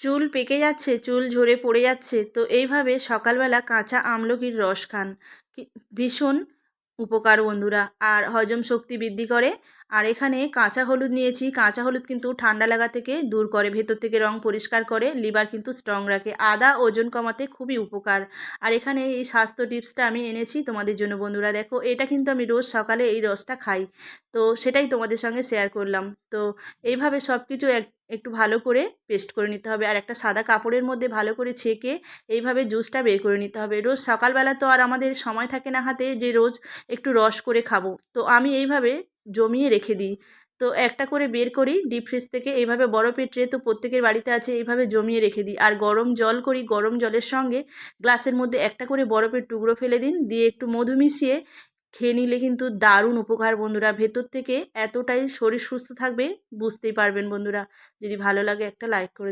চুল পেকে যাচ্ছে, চুল ঝরে পড়ে যাচ্ছে, তো এইভাবে সকালবেলা কাঁচা আমলকির রস খান। ভীষণ উপকার বন্ধুরা, আর হজম শক্তি বৃদ্ধি করে। আর এখানে কাঁচা হলুদ নিয়েছি। কাঁচা হলুদ কিন্তু ঠান্ডা লাগা থেকে দূর করে, ভেতর থেকে রং পরিষ্কার করে, লিভার কিন্তু স্ট্রং রাখে। আদা ওজন কমাতে খুবই উপকার। আর এখানে এই স্বাস্থ্য টিপসটা আমি এনেছি তোমাদের জন্য বন্ধুরা। দেখো, এটা কিন্তু আমি রোজ সকালে এই রসটা খাই, তো সেটাই তোমাদের সঙ্গে শেয়ার করলাম। তো এইভাবে সব কিছু একটু ভালো করে পেস্ট করে নিতে হবে, আর একটা সাদা কাপড়ের মধ্যে ভালো করে ছেঁকে এইভাবে জুসটা বের করে নিতে হবে। রোজ সকালবেলা তো আর আমাদের সময় থাকে না হাতে যে রোজ একটু রস করে খাবো, তো আমি এইভাবে জমিয়ে রেখে দিই। তো একটা করে বের করি ডিপ ফ্রিজ থেকে, এইভাবে বরফের ট্রে তো প্রত্যেকের বাড়িতে আছে, এইভাবে জমিয়ে রেখে দিই। আর গরম জল করি, গরম জলের সঙ্গে গ্লাসের মধ্যে একটা করে বরফের টুকরো ফেলে দিন, দিয়ে একটু মধু মিশিয়ে খেয়ে নিলে কিন্তু দারুণ উপকার বন্ধুরা। ভেতর থেকে এতটাই শরীর সুস্থ থাকবে, বুঝতেই পারবেন বন্ধুরা। যদি ভালো লাগে একটা লাইক করে